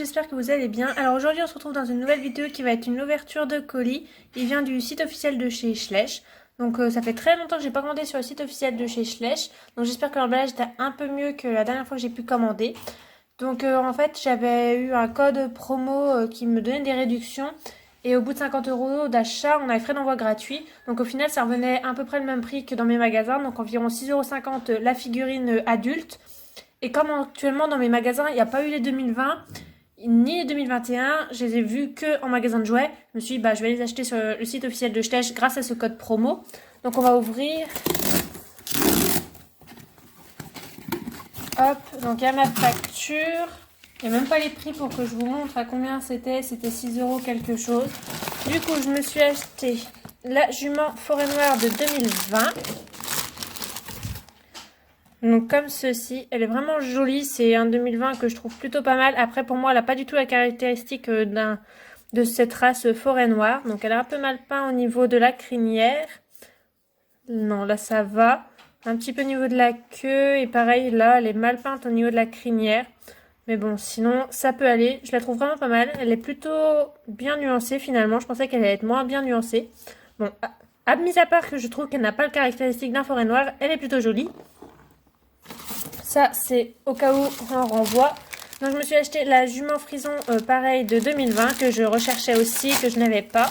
j'espère que vous allez bien. Alors aujourd'hui on se retrouve dans une nouvelle vidéo qui va être une ouverture de colis. Il vient du site officiel de chez Schleich. Donc ça fait très longtemps que j'ai pas commandé sur le site officiel de chez Schleich. Donc j'espère que l'emballage était un peu mieux que la dernière fois que j'ai pu commander. Donc en fait j'avais eu un code promo qui me donnait des réductions. Et au bout de 50 € d'achat, on avait frais d'envoi gratuits. Donc au final ça revenait à peu près le même prix que dans mes magasins. Donc environ 6,50 € la figurine adulte. Et comme actuellement dans mes magasins, il n'y a pas eu les 2020 ni les 2021, je les ai vus que en magasin de jouets. Je me suis dit, je vais les acheter sur le site officiel de Schleich grâce à ce code promo. Donc on va ouvrir. Hop, donc il y a ma facture. Il n'y a même pas les prix pour que je vous montre à combien c'était. C'était 6 € quelque chose. Du coup, je me suis acheté la jument forêt noire de 2020. Donc comme ceci, elle est vraiment jolie, c'est un 2020 que je trouve plutôt pas mal. Après pour moi elle n'a pas du tout la caractéristique de cette race forêt noire. Donc elle est un peu mal peint au niveau de la crinière. Non là ça va. Un petit peu au niveau de la queue et pareil là elle est mal peinte au niveau de la crinière. Mais bon sinon ça peut aller, je la trouve vraiment pas mal. Elle est plutôt bien nuancée finalement, je pensais qu'elle allait être moins bien nuancée. Bon, mis à part que je trouve qu'elle n'a pas le caractéristique d'un forêt noire, elle est plutôt jolie. Ça, c'est au cas où on renvoie. Donc, je me suis acheté la jument frison pareil de 2020 que je recherchais aussi, que je n'avais pas.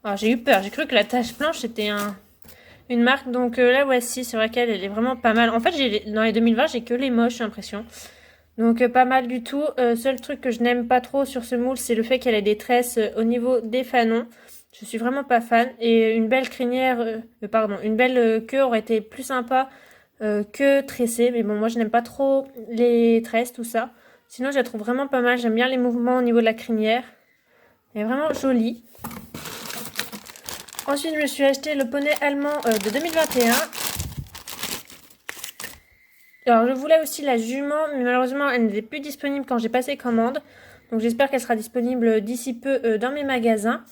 Alors, j'ai eu peur. J'ai cru que la tache blanche c'était une marque. Donc, la voici. C'est vrai qu'elle est vraiment pas mal. En fait, dans les 2020, j'ai que les moches, j'ai l'impression. Donc, pas mal du tout. Seul truc que je n'aime pas trop sur ce moule, c'est le fait qu'elle ait des tresses au niveau des fanons. Je suis vraiment pas fan. Et une belle crinière, une belle queue aurait été plus sympa. Que tressée, mais bon moi je n'aime pas trop les tresses, tout ça. Sinon je la trouve vraiment pas mal, j'aime bien les mouvements au niveau de la crinière. Elle est vraiment jolie. Ensuite je me suis acheté le poney allemand de 2021. Alors je voulais aussi la jument, mais malheureusement elle n'était plus disponible quand j'ai passé commande. Donc j'espère qu'elle sera disponible d'ici peu dans mes magasins.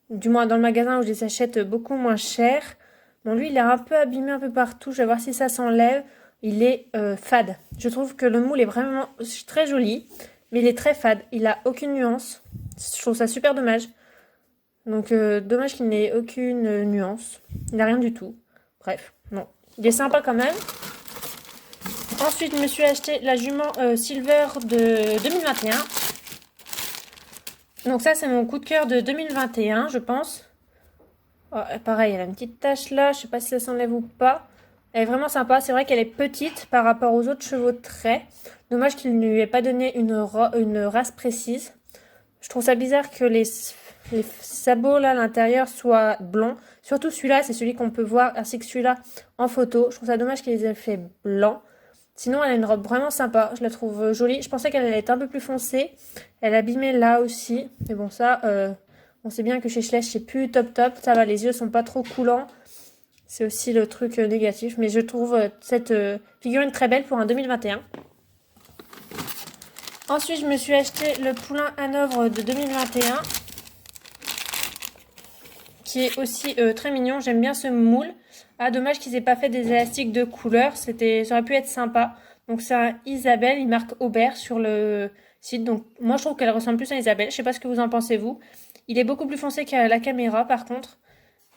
Du moins dans le magasin où je les achète beaucoup moins cher. Bon, lui, il est un peu abîmé un peu partout. Je vais voir si ça s'enlève. Il est fade. Je trouve que le moule est vraiment très joli, mais il est très fade. Il n'a aucune nuance. Je trouve ça super dommage. Donc, dommage qu'il n'ait aucune nuance. Il n'a rien du tout. Bref, non. Il est sympa quand même. Ensuite, je me suis acheté la jument Silver de 2021. Donc ça, c'est mon coup de cœur de 2021, je pense. Oh, pareil, elle a une petite tache là, je sais pas si ça s'enlève ou pas. Elle est vraiment sympa, c'est vrai qu'elle est petite par rapport aux autres chevaux de trait. Dommage qu'il ne lui ait pas donné une race précise. Je trouve ça bizarre que les sabots là à l'intérieur soient blancs. Surtout celui-là, c'est celui qu'on peut voir, ainsi que celui-là en photo. Je trouve ça dommage qu'il les ait fait blancs. Sinon, elle a une robe vraiment sympa, je la trouve jolie. Je pensais qu'elle allait être un peu plus foncée. Elle abîmait là aussi. Mais bon, ça... on sait bien que chez Schleich, c'est plus top. Ça va, les yeux sont pas trop coulants. C'est aussi le truc négatif. Mais je trouve cette figurine très belle pour un 2021. Ensuite, je me suis acheté le poulain Hanovre de 2021. Qui est aussi très mignon. J'aime bien ce moule. Ah, dommage qu'ils aient pas fait des élastiques de couleur. Ça aurait pu être sympa. Donc, c'est un Isabelle. Il marque Aubert sur le site. Donc, moi, je trouve qu'elle ressemble plus à Isabelle. Je sais pas ce que vous en pensez, vous. Il est beaucoup plus foncé qu'à la caméra par contre.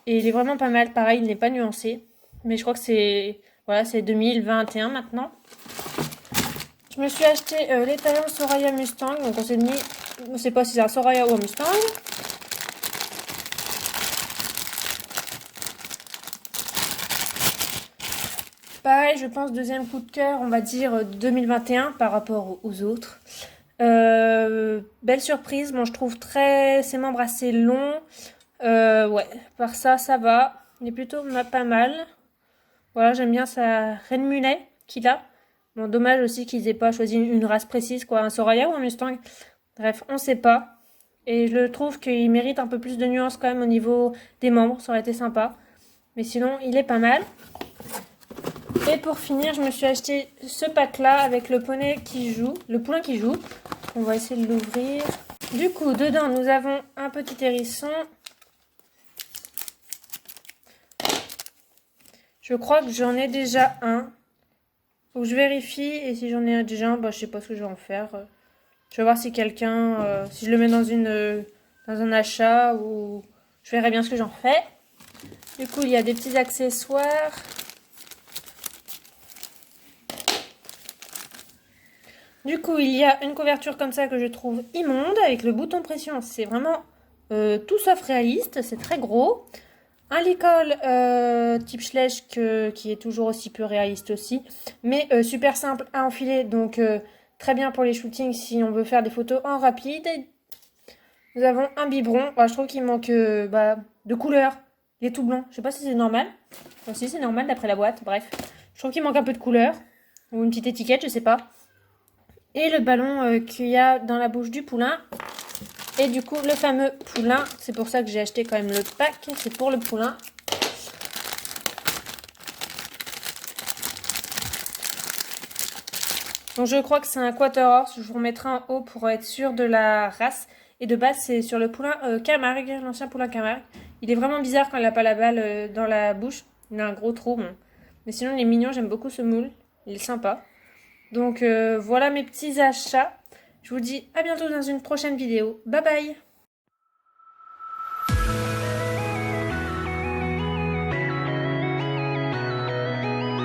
Et il est vraiment pas mal. Pareil, il n'est pas nuancé. Mais je crois que c'est... Voilà, c'est 2021 maintenant. Je me suis acheté l'étalon Soraya Mustang. Donc on s'est mis... On sait pas si c'est un Soraya ou un Mustang. Pareil, je pense deuxième coup de cœur, on va dire 2021 par rapport aux autres. Belle surprise, bon je trouve ses membres assez longs. Ouais, par ça, ça va. Il est plutôt pas mal. Voilà, j'aime bien sa reine mulet qu'il a. Bon, dommage aussi qu'ils aient pas choisi une race précise, quoi. Un Soraya ou un Mustang. Bref, on sait pas. Et je trouve qu'il mérite un peu plus de nuances quand même au niveau des membres. Ça aurait été sympa. Mais sinon, il est pas mal. Et pour finir, je me suis acheté ce pack-là avec le poney qui joue, le poulain qui joue. On va essayer de l'ouvrir. Du coup, dedans, nous avons un petit hérisson. Je crois que j'en ai déjà un. Faut que je vérifie. Et si j'en ai déjà un, je sais pas ce que je vais en faire. Je vais voir si quelqu'un, si je le mets dans dans un achat ou je verrai bien ce que j'en fais. Du coup, il y a des petits accessoires. Du coup, il y a une couverture comme ça que je trouve immonde avec le bouton pression. C'est vraiment tout sauf réaliste, c'est très gros. Un licol type Schleich qui est toujours aussi peu réaliste aussi, mais super simple à enfiler, donc très bien pour les shootings si on veut faire des photos en rapide. Nous avons un biberon. Je trouve qu'il manque de couleur. Il est tout blanc. Je sais pas si c'est normal. Enfin, si c'est normal d'après la boîte. Bref, je trouve qu'il manque un peu de couleur ou une petite étiquette, je sais pas. Et le ballon qu'il y a dans la bouche du poulain. Et du coup, le fameux poulain, c'est pour ça que j'ai acheté quand même le pack, c'est pour le poulain. Donc je crois que c'est un quarter horse, je vous remettrai en haut pour être sûr de la race. Et de base, c'est sur le poulain Camargue, l'ancien poulain Camargue. Il est vraiment bizarre quand il n'a pas la balle dans la bouche. Il a un gros trou, bon. Mais sinon, il est mignon, j'aime beaucoup ce moule. Il est sympa. Donc voilà mes petits achats. Je vous dis à bientôt dans une prochaine vidéo. Bye bye!